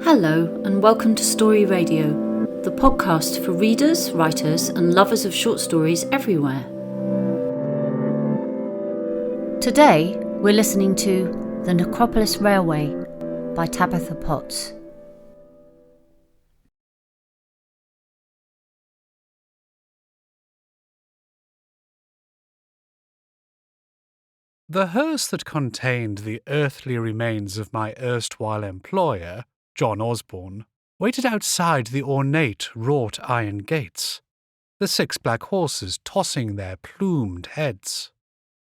Hello and welcome to Story Radio, the podcast for readers, writers and lovers of short stories everywhere. Today we're listening to The Necropolis Railway by Tabitha Potts. The hearse that contained the earthly remains of my erstwhile employer, John Osborne, waited outside the ornate wrought iron gates, the 6 black horses tossing their plumed heads.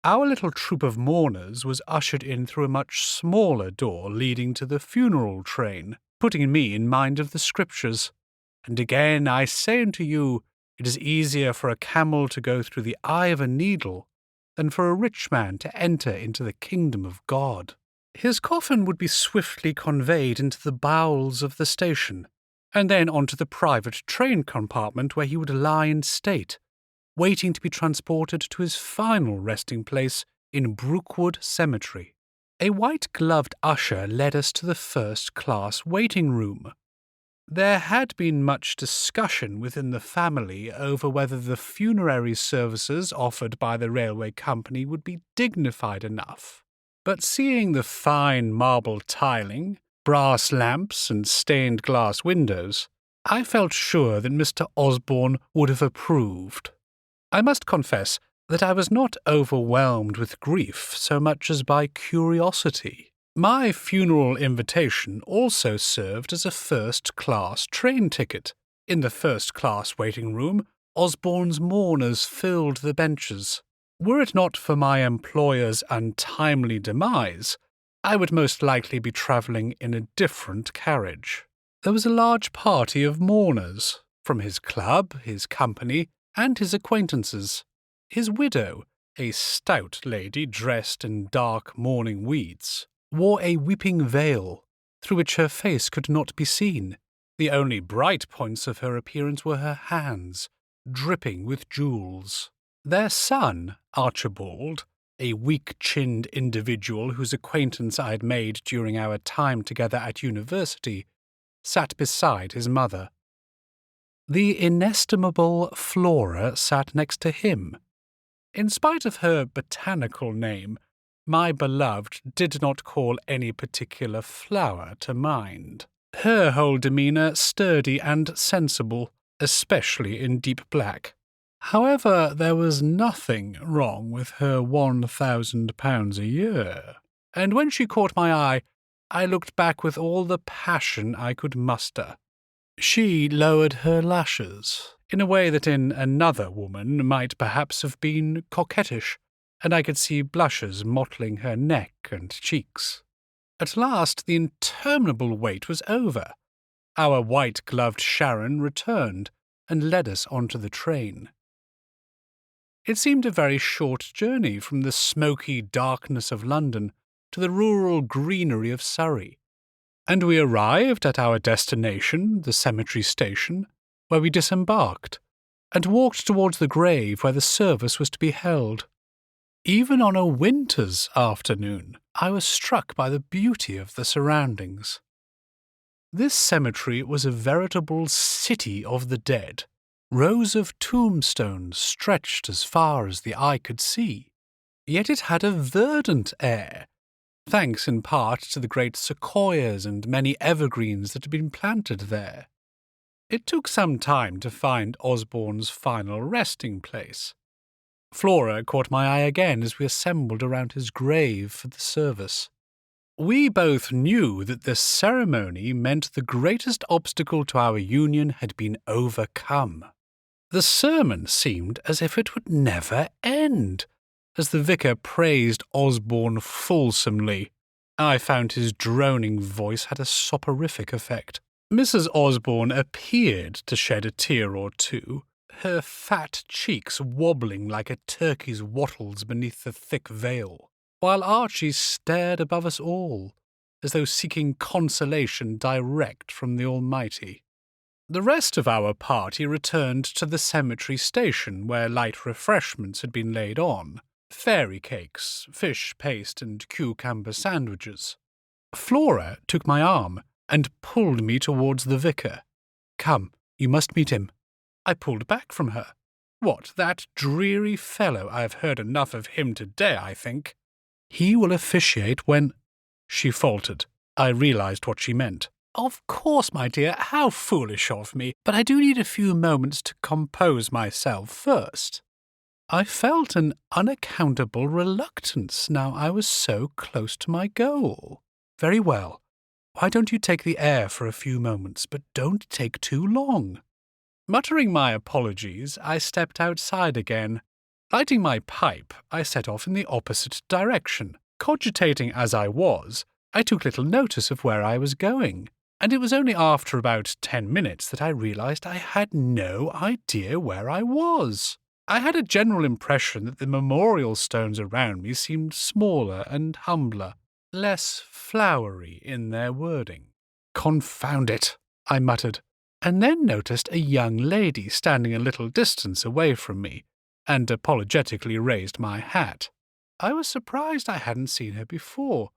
Our little troop of mourners was ushered in through a much smaller door leading to the funeral train, putting me in mind of the Scriptures. And again I say unto you, it is easier for a camel to go through the eye of a needle than for a rich man to enter into the kingdom of God. His coffin would be swiftly conveyed into the bowels of the station, and then onto the private train compartment where he would lie in state, waiting to be transported to his final resting place in Brookwood Cemetery. A white-gloved usher led us to the first-class waiting room. There had been much discussion within the family over whether the funerary services offered by the railway company would be dignified enough. But seeing the fine marble tiling, brass lamps and stained glass windows, I felt sure that Mr. Osborne would have approved. I must confess that I was not overwhelmed with grief so much as by curiosity. My funeral invitation also served as a first-class train ticket. In the first-class waiting room, Osborne's mourners filled the benches. Were it not for my employer's untimely demise, I would most likely be travelling in a different carriage. There was a large party of mourners, from his club, his company, and his acquaintances. His widow, a stout lady dressed in dark mourning weeds, wore a weeping veil, through which her face could not be seen. The only bright points of her appearance were her hands, dripping with jewels. Their son, Archibald, a weak-chinned individual whose acquaintance I had made during our time together at university, sat beside his mother. The inestimable Flora sat next to him. In spite of her botanical name, my beloved did not call any particular flower to mind. Her whole demeanour sturdy and sensible, especially in deep black. However, there was nothing wrong with her £1,000 a year, and when she caught my eye, I looked back with all the passion I could muster. She lowered her lashes, in a way that in another woman might perhaps have been coquettish, and I could see blushes mottling her neck and cheeks. At last the interminable wait was over. Our white-gloved Sharon returned and led us onto the train. It seemed a very short journey from the smoky darkness of London to the rural greenery of Surrey, and we arrived at our destination, the cemetery station, where we disembarked, and walked towards the grave where the service was to be held. Even on a winter's afternoon, I was struck by the beauty of the surroundings. This cemetery was a veritable city of the dead. Rows of tombstones stretched as far as the eye could see. Yet it had a verdant air, thanks in part to the great sequoias and many evergreens that had been planted there. It took some time to find Osborne's final resting place. Flora caught my eye again as we assembled around his grave for the service. We both knew that the ceremony meant the greatest obstacle to our union had been overcome. The sermon seemed as if it would never end, as the vicar praised Osborne fulsomely. I found his droning voice had a soporific effect. Mrs. Osborne appeared to shed a tear or two, her fat cheeks wobbling like a turkey's wattles beneath the thick veil, while Archie stared above us all, as though seeking consolation direct from the Almighty. The rest of our party returned to the cemetery station, where light refreshments had been laid on, fairy cakes, fish paste and cucumber sandwiches. Flora took my arm and pulled me towards the vicar. "Come, you must meet him." I pulled back from her. "What, that dreary fellow? I've heard enough of him today, I think." "He will officiate when—" She faltered. I realized what she meant. "Of course, my dear, how foolish of me, but I do need a few moments to compose myself first." I felt an unaccountable reluctance now I was so close to my goal. "Very well. Why don't you take the air for a few moments, but don't take too long?" Muttering my apologies, I stepped outside again. Lighting my pipe, I set off in the opposite direction. Cogitating as I was, I took little notice of where I was going, and it was only after about 10 minutes that I realized I had no idea where I was. I had a general impression that the memorial stones around me seemed smaller and humbler, less flowery in their wording. "Confound it," I muttered, and then noticed a young lady standing a little distance away from me, and apologetically raised my hat. I was surprised I hadn't seen her before,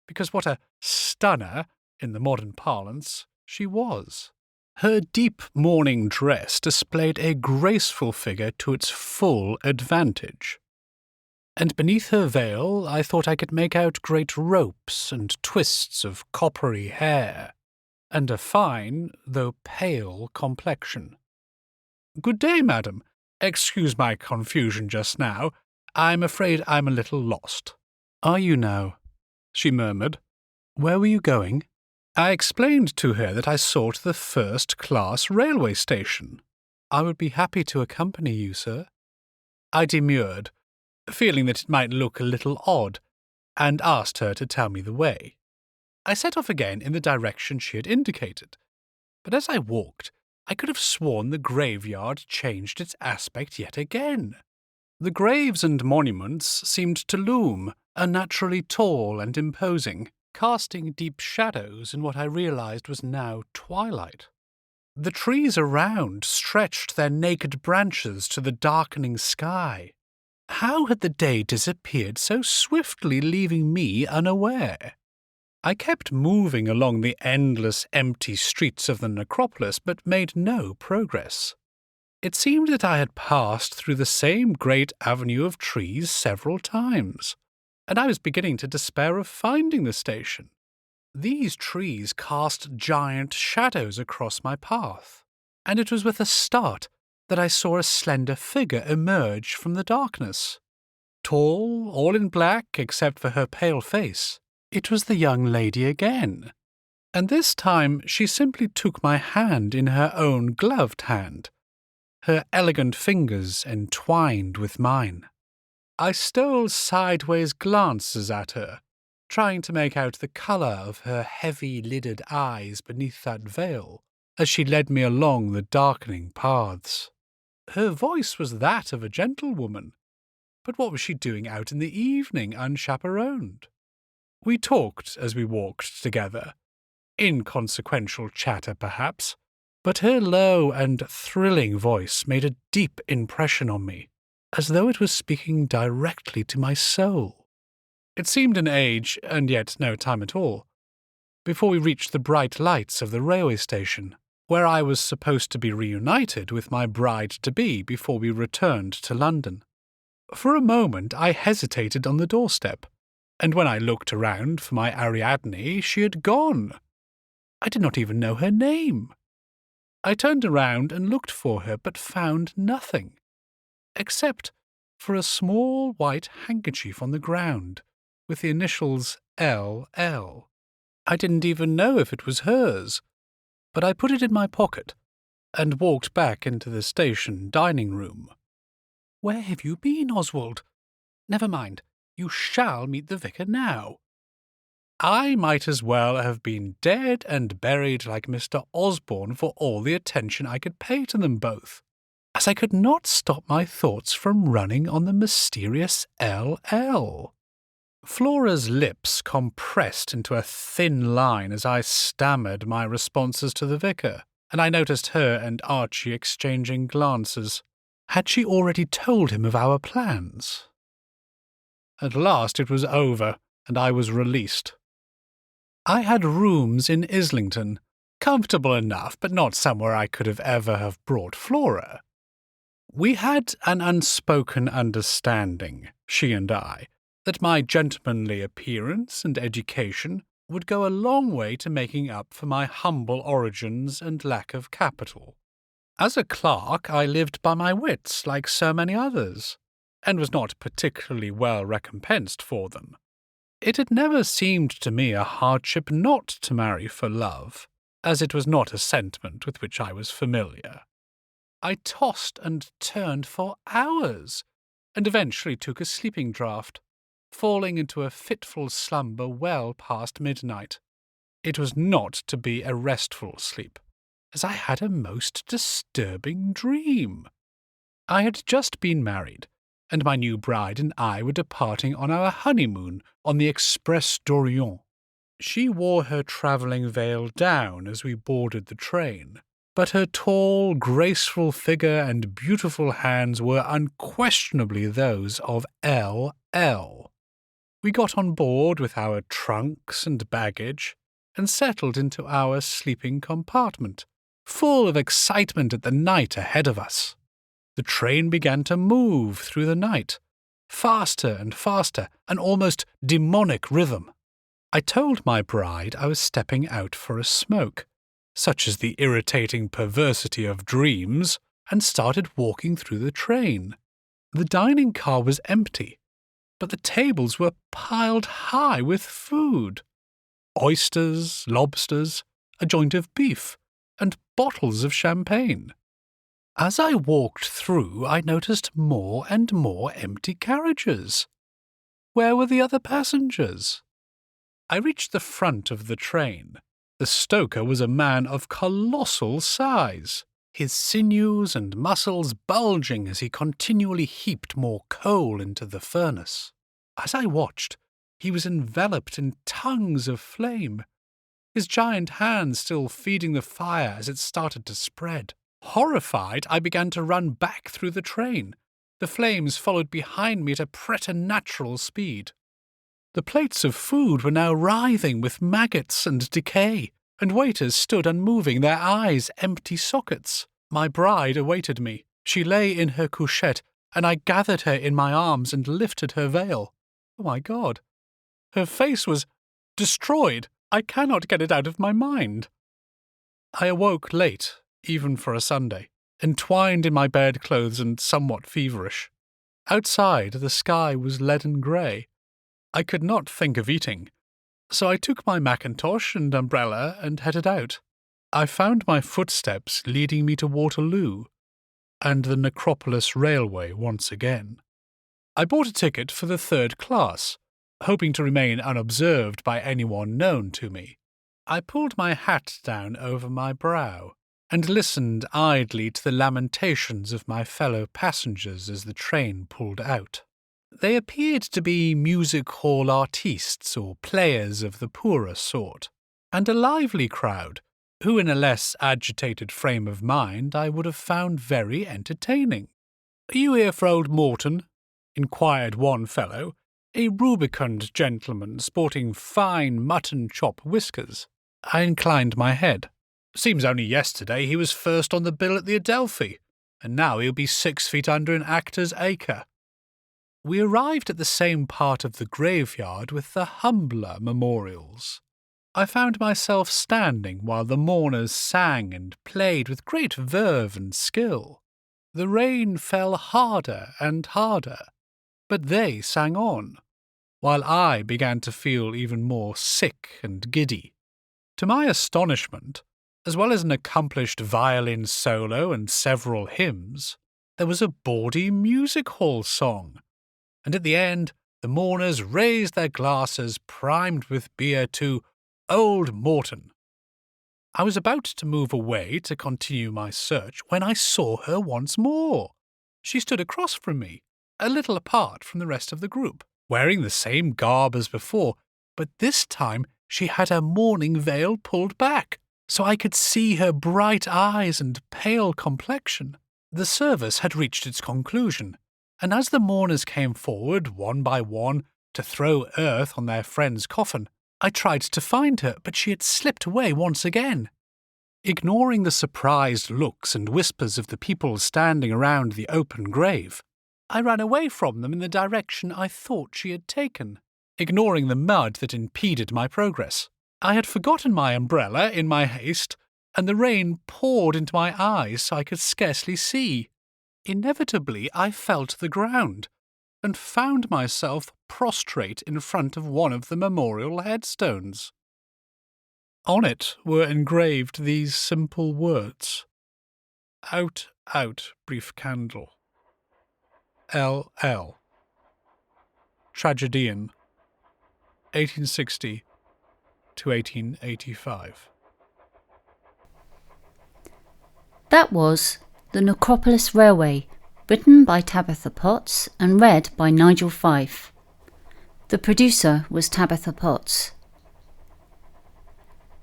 because what a stunner, in the modern parlance, she was. Her deep mourning dress displayed a graceful figure to its full advantage, and beneath her veil I thought I could make out great ropes and twists of coppery hair, and a fine, though pale, complexion. "Good day, madam. Excuse my confusion just now. I'm afraid I'm a little lost." "Are you now?" she murmured. "Where were you going?" I explained to her that I sought the first-class railway station. "I would be happy to accompany you, sir." I demurred, feeling that it might look a little odd, and asked her to tell me the way. I set off again in the direction she had indicated, but as I walked, I could have sworn the graveyard changed its aspect yet again. The graves and monuments seemed to loom, unnaturally tall and imposing, casting deep shadows in what I realized was now twilight. The trees around stretched their naked branches to the darkening sky. How had the day disappeared so swiftly, leaving me unaware? I kept moving along the endless empty streets of the Necropolis, but made no progress. It seemed that I had passed through the same great avenue of trees several times, and I was beginning to despair of finding the station. These trees cast giant shadows across my path, and it was with a start that I saw a slender figure emerge from the darkness. Tall, all in black except for her pale face, it was the young lady again, and this time she simply took my hand in her own gloved hand, her elegant fingers entwined with mine. I stole sideways glances at her, trying to make out the colour of her heavy-lidded eyes beneath that veil, as she led me along the darkening paths. Her voice was that of a gentlewoman, but what was she doing out in the evening unchaperoned? We talked as we walked together, inconsequential chatter perhaps, but her low and thrilling voice made a deep impression on me, as though it was speaking directly to my soul. It seemed an age, and yet no time at all, before we reached the bright lights of the railway station, where I was supposed to be reunited with my bride-to-be before we returned to London. For a moment I hesitated on the doorstep, and when I looked around for my Ariadne, she had gone. I did not even know her name. I turned around and looked for her, but found nothing, except for a small white handkerchief on the ground, with the initials L.L. I didn't even know if it was hers, but I put it in my pocket and walked back into the station dining room. "Where have you been, Oswald? Never mind, you shall meet the vicar now." I might as well have been dead and buried like Mr. Osborne for all the attention I could pay to them both, as I could not stop my thoughts from running on the mysterious L.L. Flora's lips compressed into a thin line as I stammered my responses to the vicar, and I noticed her and Archie exchanging glances. Had she already told him of our plans? At last it was over, and I was released. I had rooms in Islington, comfortable enough, but not somewhere I could ever have brought Flora. We had an unspoken understanding, she and I, that my gentlemanly appearance and education would go a long way to making up for my humble origins and lack of capital. As a clerk, I lived by my wits like so many others, and was not particularly well recompensed for them. It had never seemed to me a hardship not to marry for love, as it was not a sentiment with which I was familiar. I tossed and turned for hours, and eventually took a sleeping draught, falling into a fitful slumber well past midnight. It was not to be a restful sleep, as I had a most disturbing dream. I had just been married, and my new bride and I were departing on our honeymoon on the Express d'Orient. She wore her travelling veil down as we boarded the train, but her tall, graceful figure and beautiful hands were unquestionably those of L.L. We got on board with our trunks and baggage, and settled into our sleeping compartment, full of excitement at the night ahead of us. The train began to move through the night, faster and faster, an almost demonic rhythm. I told my bride I was stepping out for a smoke, such is the irritating perversity of dreams, and started walking through the train. The dining car was empty, but the tables were piled high with food. Oysters, lobsters, a joint of beef, and bottles of champagne. As I walked through, I noticed more and more empty carriages. Where were the other passengers? I reached the front of the train. The stoker was a man of colossal size, his sinews and muscles bulging as he continually heaped more coal into the furnace. As I watched, he was enveloped in tongues of flame, his giant hands still feeding the fire as it started to spread. Horrified, I began to run back through the train. The flames followed behind me at a preternatural speed. The plates of food were now writhing with maggots and decay, and waiters stood unmoving, their eyes empty sockets. My bride awaited me. She lay in her couchette, and I gathered her in my arms and lifted her veil. Oh my God! Her face was destroyed. I cannot get it out of my mind. I awoke late, even for a Sunday, entwined in my bedclothes and somewhat feverish. Outside, the sky was leaden grey. I could not think of eating, so I took my mackintosh and umbrella and headed out. I found my footsteps leading me to Waterloo, and the Necropolis railway once again. I bought a ticket for the third class, hoping to remain unobserved by anyone known to me. I pulled my hat down over my brow, and listened idly to the lamentations of my fellow passengers as the train pulled out. They appeared to be music hall artistes or players of the poorer sort, and a lively crowd, who in a less agitated frame of mind I would have found very entertaining. "Are you here for old Morton?" inquired one fellow, a rubicund gentleman sporting fine mutton-chop whiskers. I inclined my head. "Seems only yesterday he was first on the bill at the Adelphi, and now he'll be 6 feet under an actor's acre." We arrived at the same part of the graveyard with the humbler memorials. I found myself standing while the mourners sang and played with great verve and skill. The rain fell harder and harder, but they sang on, while I began to feel even more sick and giddy. To my astonishment, as well as an accomplished violin solo and several hymns, there was a bawdy music hall song, and at the end the mourners raised their glasses primed with beer to Old Morton. I was about to move away to continue my search when I saw her once more. She stood across from me, a little apart from the rest of the group, wearing the same garb as before, but this time she had her mourning veil pulled back, so I could see her bright eyes and pale complexion. The service had reached its conclusion, and as the mourners came forward one by one to throw earth on their friend's coffin, I tried to find her, but she had slipped away once again. Ignoring the surprised looks and whispers of the people standing around the open grave, I ran away from them in the direction I thought she had taken, ignoring the mud that impeded my progress. I had forgotten my umbrella in my haste, and the rain poured into my eyes so I could scarcely see. Inevitably, I fell to the ground, and found myself prostrate in front of one of the memorial headstones. On it were engraved these simple words: "Out, out, brief candle. L.L. Tragedian, 1860 to 1885. That was The Necropolis Railway, written by Tabitha Potts and read by Nigel Fyfe. The producer was Tabitha Potts.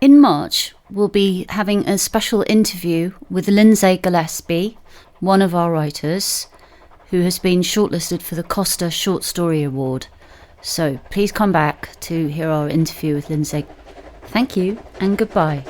In March, we'll be having a special interview with Lindsay Gillespie, one of our writers, who has been shortlisted for the Costa Short Story Award. So please come back to hear our interview with Lindsay. Thank you and goodbye.